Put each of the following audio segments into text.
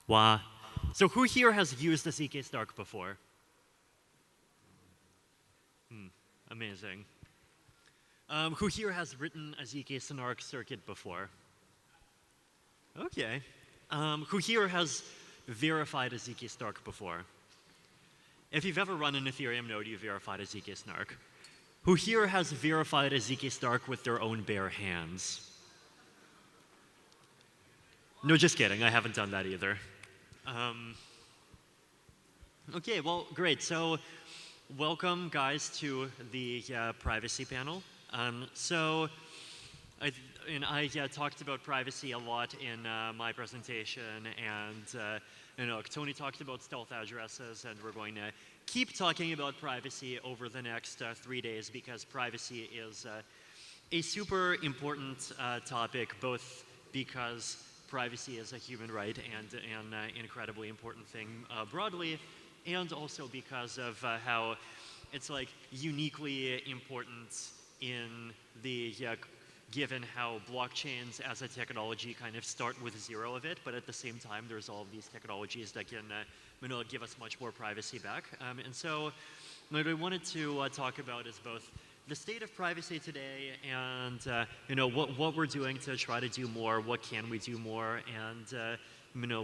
Wow. So who here has used a ZK-SNARK before? Amazing. Who here has written a ZK-SNARK circuit before? Okay. Who here has verified a ZK-SNARK before? If you've ever run an Ethereum node, you've verified a ZK-SNARK. Who here has verified a ZK-SNARK with their own bare hands? No, just kidding. I haven't done that either. Okay, well, great. So welcome, guys, to the privacy panel. I talked about privacy a lot in my presentation, and Tony talked about stealth addresses, and we're going to keep talking about privacy over the next 3 days because privacy is a super important topic, both because privacy is a human right and an incredibly important thing broadly, and also because of how it's like uniquely important in the given how blockchains as a technology kind of start with zero of it, but at the same time there's all of these technologies that can give us much more privacy back. And so what I wanted to talk about is both the state of privacy today and what we're doing to try to do more, what can we do more, and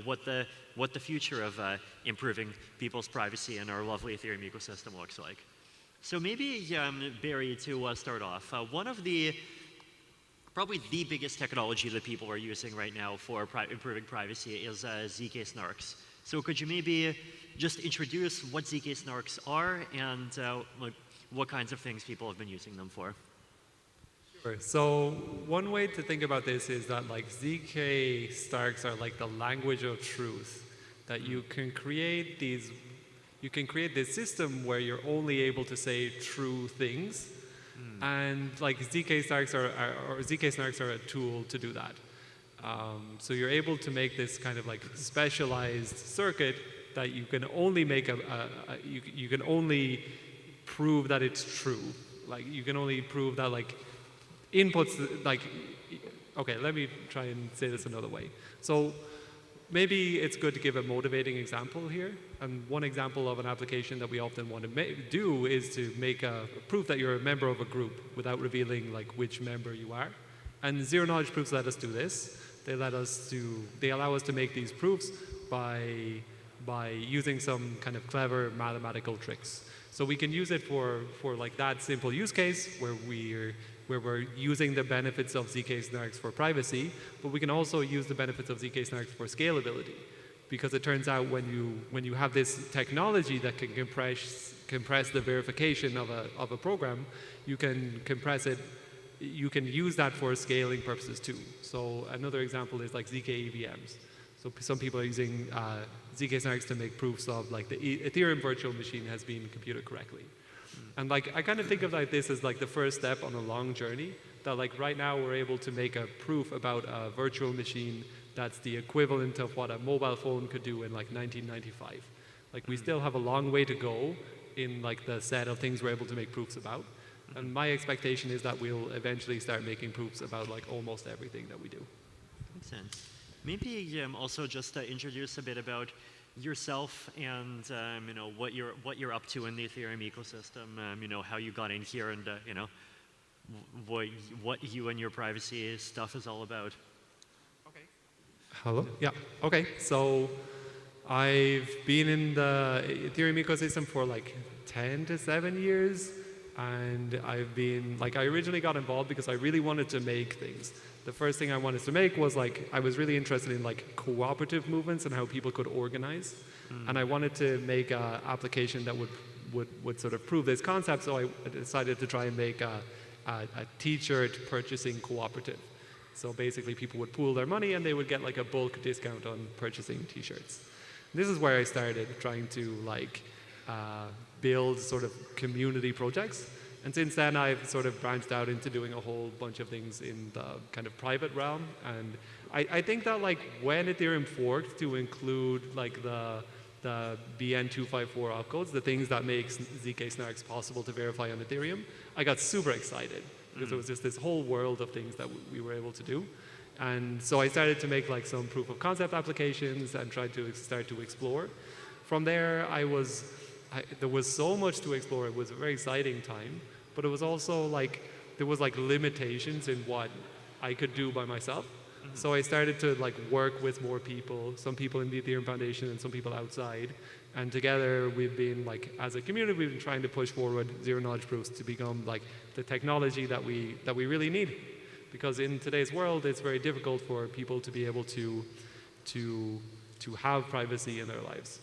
what the future of improving people's privacy in our lovely Ethereum ecosystem looks like. So maybe, Barry, to start off, one of probably the biggest technology that people are using right now for improving privacy is ZK-SNARKs. So could you maybe just introduce what ZK-SNARKs are and what kinds of things people have been using them for? Sure. So one way to think about this is that like ZK-SNARKs are like the language of truth, that you can create this system where you're only able to say true things, and like ZK-SNARKs are a tool to do that. So you're able to make this kind of like specialized circuit that you can only make you can only prove that it's true. Like you can only prove that like inputs like, okay, let me try and say this another way. So maybe it's good to give a motivating example here. And one example of an application that we often want to do is to make a proof that you're a member of a group without revealing like which member you are. And zero knowledge proofs let us do this. They allow us to make these proofs by using some kind of clever mathematical tricks. So we can use it for like that simple use case where we're using the benefits of ZK-SNARKs for privacy, but we can also use the benefits of ZK-SNARKs for scalability. Because it turns out when you have this technology that can compress the verification of a program, you can compress it. You can use that for scaling purposes too. So another example is like zkEVMs. So some people are using ZK-SNARKs to make proofs of like the Ethereum Virtual Machine has been computed correctly. And like I kind of think of like this as like the first step on a long journey. That like right now we're able to make a proof about a virtual machine that's the equivalent of what a mobile phone could do in like 1995. Like we still have a long way to go in like the set of things we're able to make proofs about. And my expectation is that we'll eventually start making proofs about like almost everything that we do. Makes sense. Maybe also just introduce a bit about yourself and what you're up to in the Ethereum ecosystem. How you got in here, and what you and your privacy stuff is all about. Okay. Hello. Yeah. Okay. So I've been in the Ethereum ecosystem for like 10 to 7 years. And I've been, like, I originally got involved because I really wanted to make things. The first thing I wanted to make was, like, I was really interested in, like, cooperative movements and how people could organize. And I wanted to make an application that would sort of prove this concept, so I decided to try and make a t-shirt purchasing cooperative. So basically, people would pool their money and they would get, like, a bulk discount on purchasing t-shirts. This is where I started trying to, like, build sort of community projects. And since then, I've sort of branched out into doing a whole bunch of things in the kind of private realm. And I think that like when Ethereum forked to include like the BN254 opcodes, the things that makes ZK-SNARKs possible to verify on Ethereum, I got super excited because it was just this whole world of things that we were able to do. And so I started to make like some proof of concept applications and tried to start to explore. From there, there was so much to explore. It was a very exciting time, but it was also like, there was like limitations in what I could do by myself. So I started to like work with more people, some people in the Ethereum Foundation and some people outside. And together we've been like, as a community, we've been trying to push forward zero knowledge proofs to become like the technology that we really need. Because in today's world, it's very difficult for people to be able to have privacy in their lives.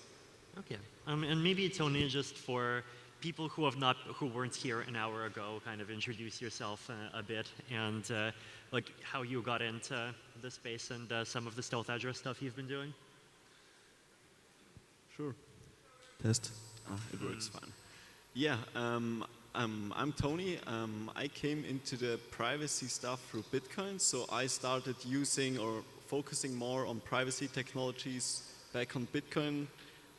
Okay, and maybe Toni, just for people who weren't here an hour ago, kind of introduce yourself a bit and like how you got into the space and some of the stealth address stuff you've been doing. Sure. Test. It works fine. Yeah, I'm Toni. I came into the privacy stuff through Bitcoin, so I started using or focusing more on privacy technologies back on Bitcoin,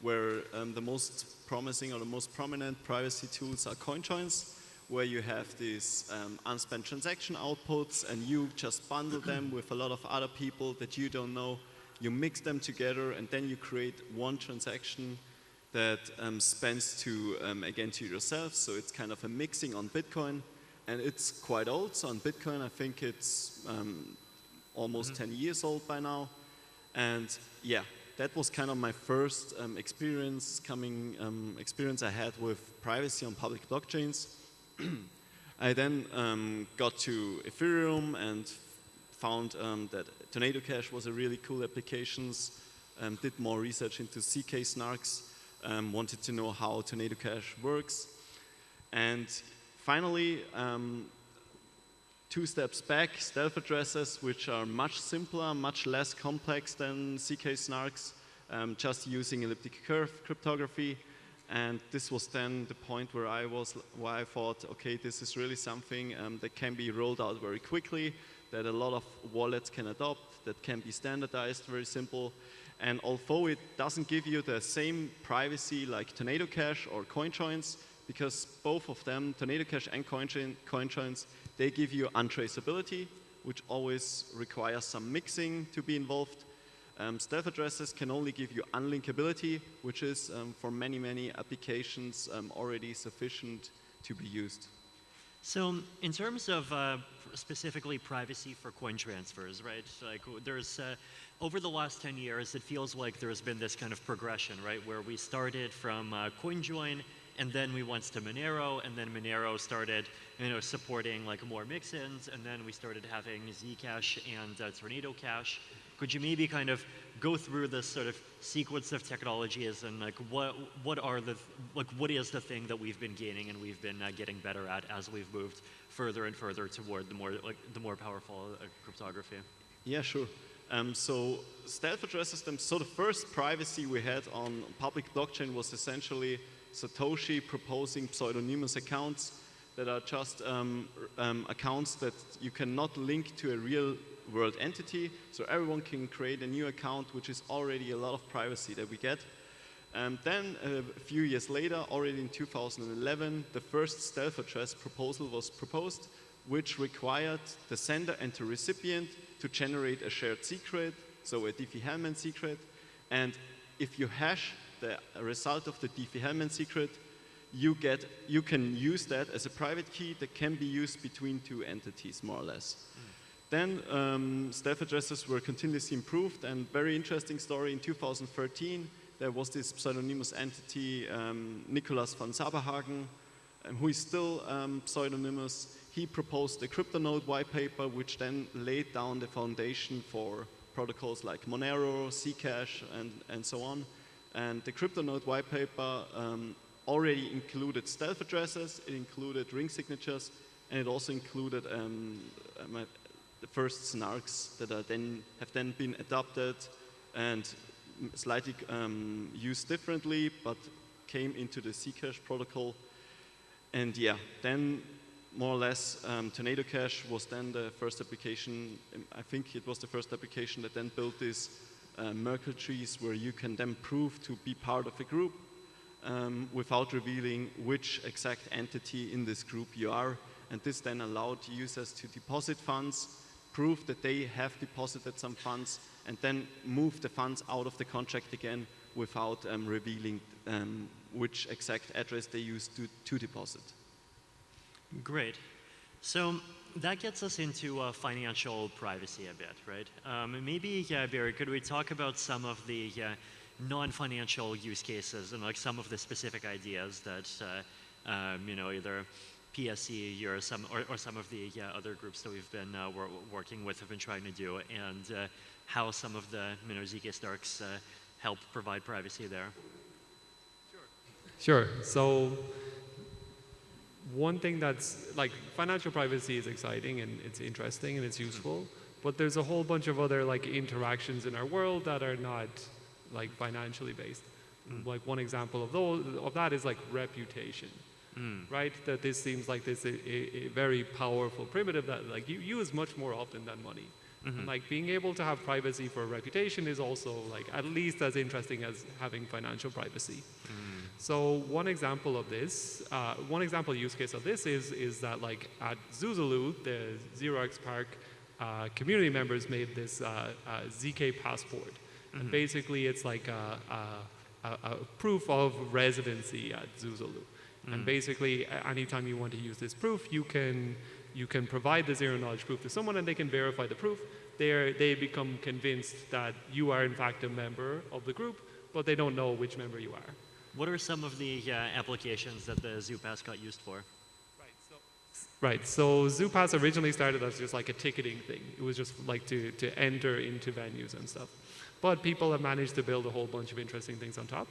where the most promising or the most prominent privacy tools are CoinJoins, where you have these unspent transaction outputs and you just bundle them with a lot of other people that you don't know. You mix them together and then you create one transaction that spends again to yourself. So it's kind of a mixing on Bitcoin, and it's quite old. So on Bitcoin, I think it's almost 10 years old by now. And yeah, that was kind of my first experience I had with privacy on public blockchains. I then got to Ethereum and found that Tornado Cash was a really cool application, did more research into ZK-SNARKs, wanted to know how Tornado Cash works. And finally, 2 steps back, stealth addresses, which are much simpler, much less complex than ZK-SNARKs, just using elliptic curve cryptography. And this was then the point where I thought, okay, this is really something that can be rolled out very quickly, that a lot of wallets can adopt, that can be standardized, very simple. And although it doesn't give you the same privacy like Tornado Cash or CoinJoins, because both of them, Tornado Cash and CoinJoins, they give you untraceability, which always requires some mixing to be involved. Stealth addresses can only give you unlinkability, which is for many, many applications already sufficient to be used. So in terms of specifically privacy for coin transfers, right? Like there's over the last 10 years, it feels like there's been this kind of progression, right? Where we started from CoinJoin, and then we went to Monero, and then Monero started, supporting like more mix-ins, and then we started having Zcash and Tornado Cash. Could you maybe kind of go through this sort of sequence of technologies and like what is the thing that we've been gaining and we've been getting better at as we've moved further and further toward the more powerful cryptography? Yeah, sure. So stealth addresses so the first privacy we had on public blockchain was essentially Satoshi proposing pseudonymous accounts that are just accounts that you cannot link to a real world entity, so everyone can create a new account, which is already a lot of privacy that we get. Then a few years later, already in 2011, the first stealth address proposal was proposed, which required the sender and the recipient to generate a shared secret, so a Diffie-Hellman secret. And if you hash the result of the Diffie-Hellman secret, you can use that as a private key that can be used between 2 entities, more or less. Then stealth addresses were continuously improved, and very interesting story, in 2013 there was this pseudonymous entity, Nicolas van Saberhagen, who is still pseudonymous. He proposed a CryptoNote white paper, which then laid down the foundation for protocols like Monero, Zcash, and so on. And the CryptoNote white paper already included stealth addresses, it included ring signatures, and it also included the first SNARKs that have then been adopted and slightly used differently, but came into the Zcash protocol. And yeah, then more or less Tornado Cash was then the first application. I think it was the first application that then built these Merkle trees where you can then prove to be part of a group without revealing which exact entity in this group you are. And this then allowed users to deposit funds, prove that they have deposited some funds and then move the funds out of the contract again without revealing which exact address they used to deposit. Great. So that gets us into financial privacy a bit, right? Maybe, Barry, could we talk about some of the non-financial use cases and like some of the specific ideas that you know, either PSE or some of the other groups that we've been working with have been trying to do, and how some of the ZK-SNARKs help provide privacy there. Sure. So one thing that's like financial privacy is exciting and it's interesting and it's useful, but there's a whole bunch of other like interactions in our world that are not like financially based. Like one example of that is like reputation, right? That this seems like this a very powerful primitive that like you use much more often than money. And like being able to have privacy for reputation is also like at least as interesting as having financial privacy. So one example of this, one example use case of this is that like at Zuzulu, the Xerox Park community members made this ZK passport. And basically it's like a proof of residency at Zuzulu. And basically anytime you want to use this proof, you can provide the zero knowledge proof to someone and they can verify the proof. They become convinced that you are in fact a member of the group, but they don't know which member you are. What are some of the applications that the ZooPass got used for? Right, so ZooPass originally started as just like a ticketing thing. It was just like to enter into venues and stuff. But people have managed to build a whole bunch of interesting things on top.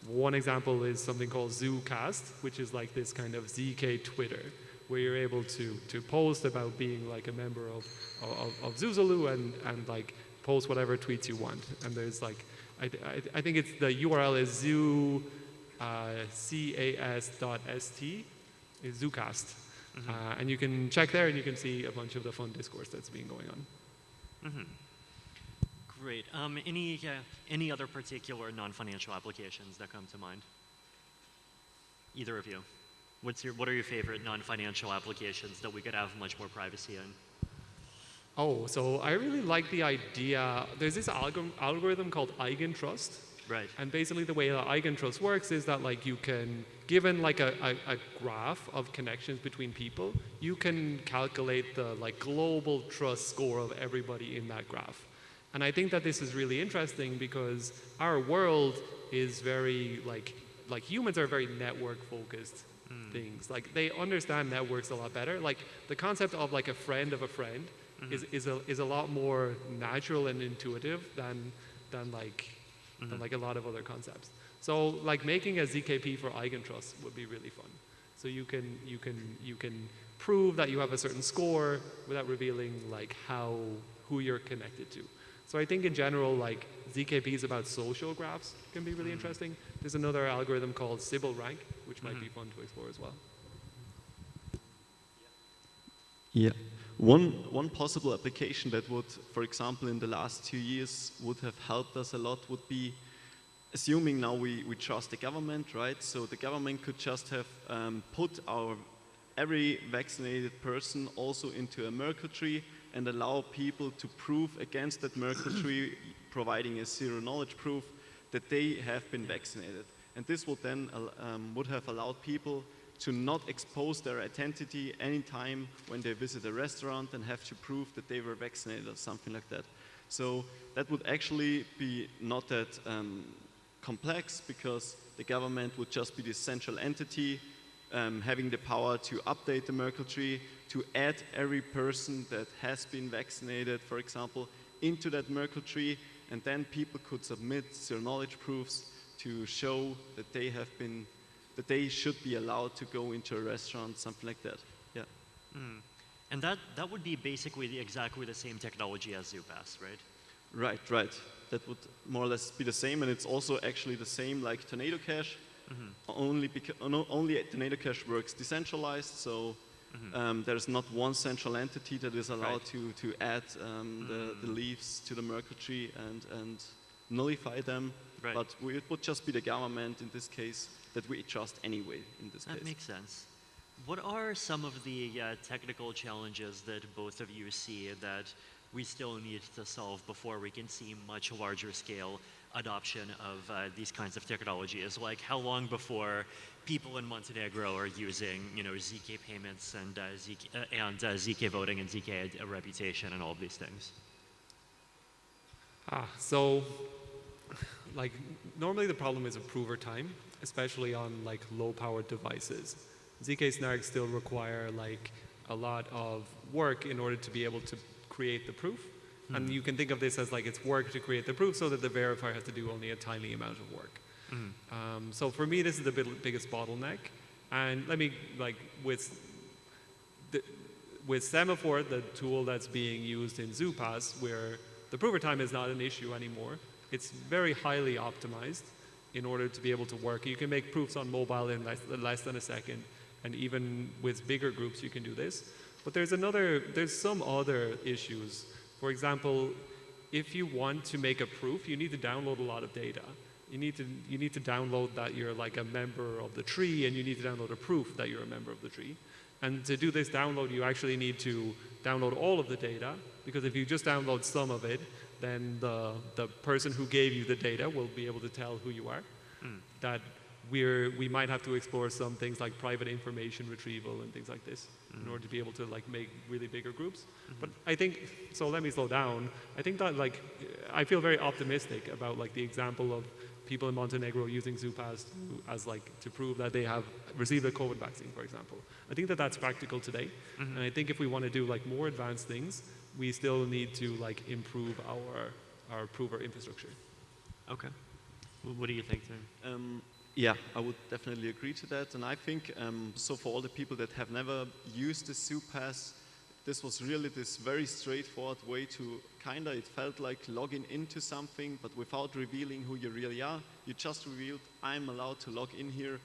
One example is something called ZooCast, which is like this kind of ZK Twitter, where you're able to post about being like a member of Zuzulu and like post whatever tweets you want. And there's like, I think it's the URL is zoocas.st, is ZooCast. And you can check there and you can see a bunch of the fun discourse that's been going on. Great. Any other particular non-financial applications that come to mind? Either of you? What are your favorite non-financial applications that we could have much more privacy in? Oh, so I really like the idea. There's this algorithm called eigentrust. Right. And basically the way that eigentrust works is that like you can, given like a graph of connections between people, you can calculate the like global trust score of everybody in that graph. And I think that this is really interesting because our world is very like humans are very network focused things. Like they understand networks a lot better. Like the concept of like a friend of a friend is a lot more natural and intuitive than like a lot of other concepts. So like making a ZKP for eigentrust would be really fun. So you can prove that you have a certain score without revealing like who you're connected to. So I think in general, like ZKPs about social graphs can be really interesting. There's another algorithm called Sybil rank, which might be fun to explore as well. Yeah. One possible application that would, for example, in the last 2 years would have helped us a lot would be, assuming now we trust the government, right? So the government could just have put every vaccinated person also into a Merkle tree and allow people to prove against that Merkle tree, providing a zero knowledge proof that they have been vaccinated. And this would then would have allowed people to not expose their identity anytime when they visit a restaurant and have to prove that they were vaccinated or something like that. So that would actually be not that complex because the government would just be this central entity having the power to update the Merkle tree, to add every person that has been vaccinated, for example, into that Merkle tree, and then people could submit zero knowledge proofs to show that they have been, that they should be allowed to go into a restaurant, something like that. Yeah. And that would be basically exactly the same technology as ZooPass, right? Right. That would more or less be the same, and it's also actually the same like Tornado Cash. Only Tornado Cash works decentralized, so there's not one central entity that is allowed to add the leaves to the Merkle tree and nullify them. Right. But it would just be the government in this case that we trust anyway in this case. That makes sense. What are some of the technical challenges that both of you see that we still need to solve before we can see much larger scale adoption of these kinds of technologies? Like how long before people in Montenegro are using, ZK payments and ZK voting and ZK reputation and all of these things? So, like, normally the problem is approver time, especially on like low-powered devices. ZK-SNARKs still require like a lot of work in order to be able to create the proof. And you can think of this as like it's work to create the proof so that the verifier has to do only a tiny amount of work. So for me, this is the biggest bottleneck. And let me, like, with Semaphore, the tool that's being used in ZooPass, where the prover time is not an issue anymore, it's very highly optimized in order to be able to work. You can make proofs on mobile in less than a second, and even with bigger groups you can do this. But there's some other issues. For example, if you want to make a proof, you need to download a lot of data. You need to download that you're like a member of the tree, and you need to download a proof that you're a member of the tree. And to do this download, you actually need to download all of the data, because if you just download some of it, then the person who gave you the data will be able to tell who you are. That we might have to explore some things like private information retrieval and things like this in order to be able to like make really bigger groups. But I think, so let me slow down. I think that like, I feel very optimistic about like the example of people in Montenegro using ZooPass as like to prove that they have received a COVID vaccine, for example. I think that that's practical today. And I think if we want to do like more advanced things, we still need to like improve our prover infrastructure. Okay. What do you think, Tim? Yeah, I would definitely agree to that. And I think, so for all the people that have never used the ZooPass, this was really this very straightforward way to it felt like logging into something, but without revealing who you really are. You just revealed, I'm allowed to log in here,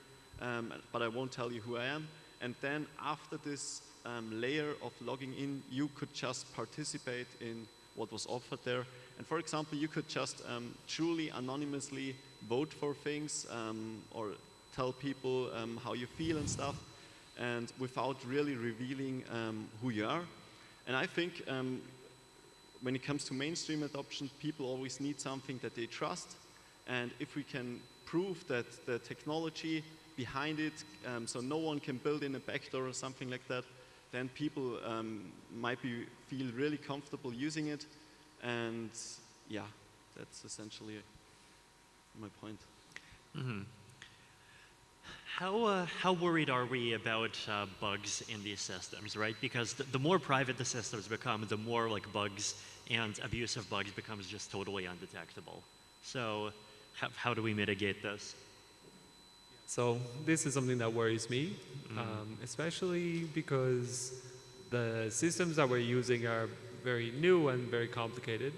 but I won't tell you who I am. And then after this layer of logging in, you could just participate in what was offered there. And for example, you could just truly anonymously vote for things or tell people how you feel and stuff, and without really revealing who you are. And I think when it comes to mainstream adoption, people always need something that they trust. And if we can prove that the technology behind it, so no one can build in a backdoor or something like that, then people might feel really comfortable using it. And yeah, that's essentially my point. How worried are we about bugs in these systems, right? Because the more private the systems become, the more like bugs and abuse of bugs becomes just totally undetectable. So how do we mitigate this? So this is something that worries me, especially because the systems that we're using are very new and very complicated.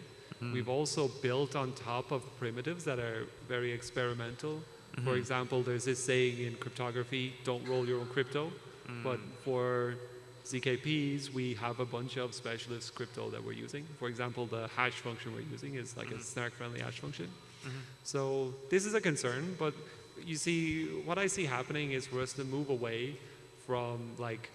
We've also built on top of primitives that are very experimental. For example, there's this saying in cryptography, don't roll your own crypto. But for ZKPs, we have a bunch of specialist crypto that we're using. For example, the hash function we're using is like a snark-friendly hash function. So this is a concern, but you see, what I see happening is for us to move away from like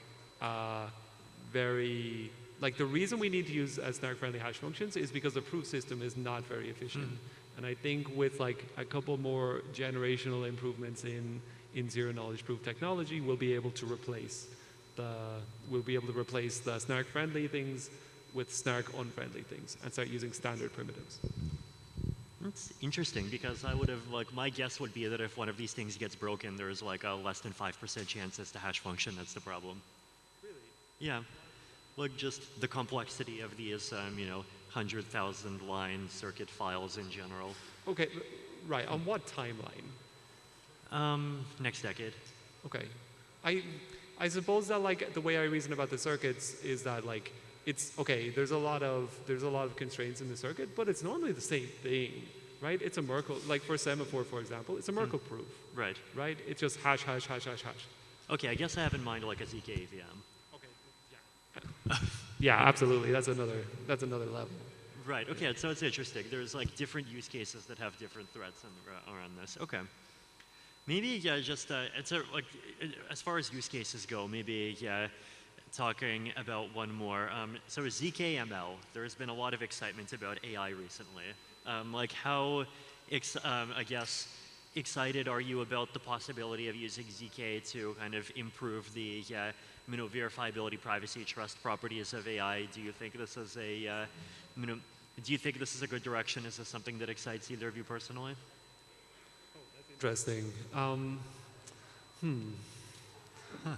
the reason we need to use snark-friendly hash functions is because the proof system is not very efficient. And I think with like a couple more generational improvements in zero-knowledge proof technology, we'll be able to replace the snark-friendly things with snark-unfriendly things and start using standard primitives. That's interesting, because I would have, like, my guess would be that if one of these things gets broken, there's like a less than 5% chance it's the hash function that's the problem. Really? Yeah. Like just the complexity of these, 100,000 line circuit files in general. Okay, right. On what timeline? Next decade. Okay. I suppose that like the way I reason about the circuits is that like it's okay. There's a lot of constraints in the circuit, but it's normally the same thing, right? It's a Merkle, like for Semaphore, for example, it's a Merkle proof. Right. Right. It's just hash, hash, hash, hash, hash. Okay, I guess I have in mind like a zkEVM. Okay. Yeah. Yeah, absolutely. That's another level. Right. Okay. So it's interesting. There's like different use cases that have different threats around this. Okay. Maybe just as far as use cases go, maybe talking about one more. So ZKML, there's been a lot of excitement about AI recently. Like how, I guess, excited are you about the possibility of using ZK to kind of improve the verifiability, privacy, trust properties of AI? Do you think this is a, do you think this is a good direction? Is this something that excites either of you personally? Interesting.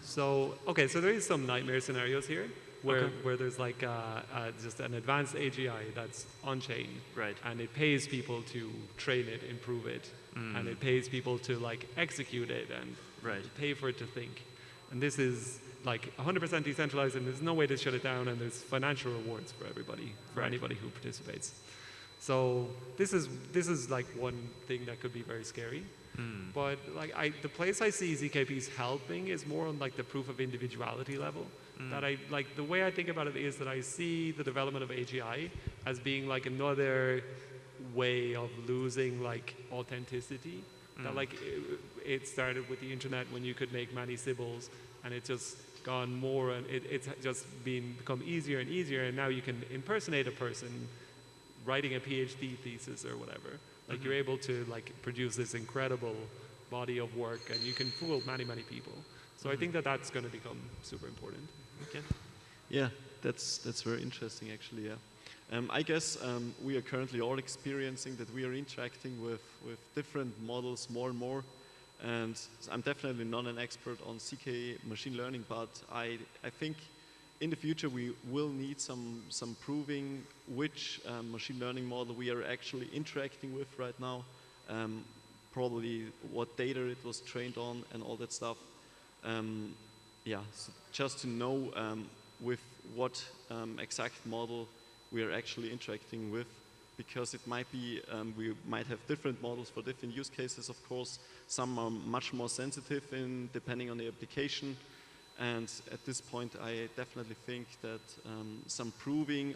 So, okay, so there is some nightmare scenarios here where there's like just an advanced AGI that's on-chain. Right. And it pays people to train it, improve it. And it pays people to like execute it and pay for it to think. And this is like 100% decentralized and there's no way to shut it down and there's financial rewards for everybody, for anybody who participates. So this is like one thing that could be very scary. But like the place I see ZKPs helping is more on like the proof of individuality level. That I like the way I think about it is that I see the development of AGI as being like another way of losing like authenticity. That like it started with the internet when you could make many symbols, and it's just gone more, and it's just become easier and easier, and now you can impersonate a person writing a PhD thesis or whatever. Like you're able to like produce this incredible body of work, and you can fool many, many people. So I think that that's going to become super important. Okay. Yeah, that's very interesting actually. Yeah. I guess we are currently all experiencing that we are interacting with different models more and more. And I'm definitely not an expert on ZK machine learning, but I think in the future we will need some proving which machine learning model we are actually interacting with right now. Probably what data it was trained on and all that stuff. Yeah, so just to know with what exact model we are actually interacting with, because it might be, we might have different models for different use cases, of course. Some are much more sensitive depending on the application. And at this point, I definitely think that some proving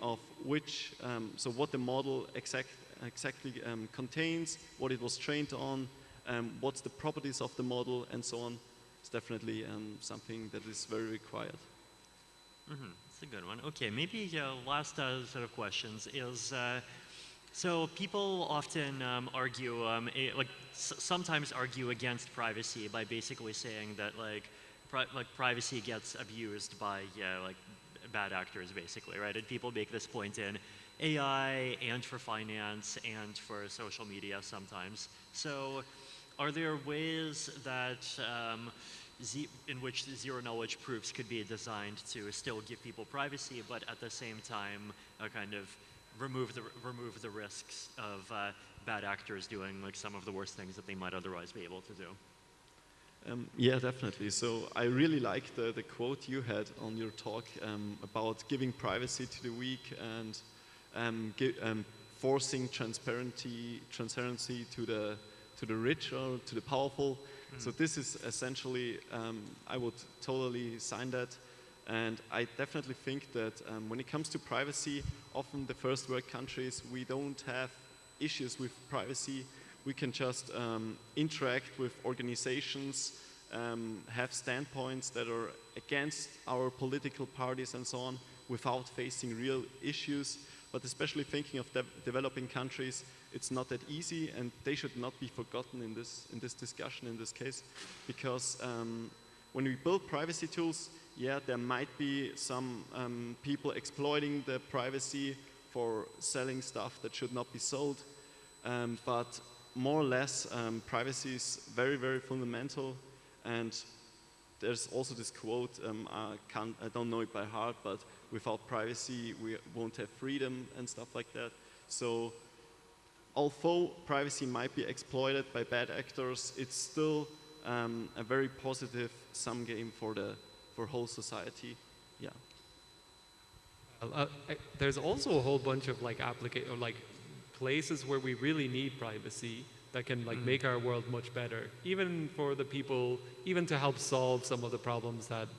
of which, so what the model exactly contains, what it was trained on, what's the properties of the model, and so on, is definitely something that is very required. That's a good one. Okay, maybe last set of questions is, so people often argue, sometimes argue against privacy by basically saying that privacy gets abused by like bad actors, basically, right? And people make this point in AI and for finance and for social media sometimes. So, are there ways that in which zero knowledge proofs could be designed to still give people privacy, but at the same time kind of remove the risks of bad actors doing like some of the worst things that they might otherwise be able to do? Yeah, definitely. So I really like the quote you had on your talk about giving privacy to the weak and forcing transparency to the rich or to the powerful. So this is essentially, I would totally sign that. And I definitely think that when it comes to privacy, often the first world countries, we don't have issues with privacy. We can just interact with organizations, have standpoints that are against our political parties and so on, without facing real issues. But especially thinking of developing countries, it's not that easy, and they should not be forgotten in this discussion in this case, because when we build privacy tools, yeah, there might be some people exploiting the privacy for selling stuff that should not be sold, but more or less privacy is very, very fundamental. And there's also this quote, I don't know it by heart, but without privacy we won't have freedom and stuff like that. So although privacy might be exploited by bad actors, it's still a very positive sum game for whole society. Yeah. There's also a whole bunch of like places where we really need privacy that can like make our world much better, even for the people, even to help solve some of the problems that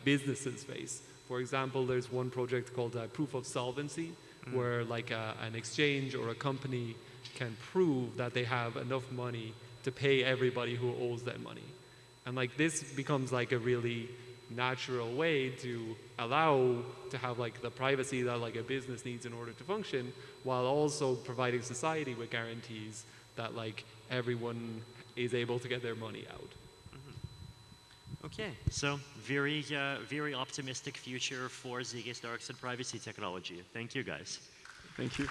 businesses face. For example, there's one project called Proof of Solvency, where like an exchange or a company can prove that they have enough money to pay everybody who owes them money. And like this becomes like a really natural way to allow to have like the privacy that like a business needs in order to function, while also providing society with guarantees that like everyone is able to get their money out. Okay, so very optimistic future for ZK-SNARKs and privacy technology. Thank you, guys. Thank you.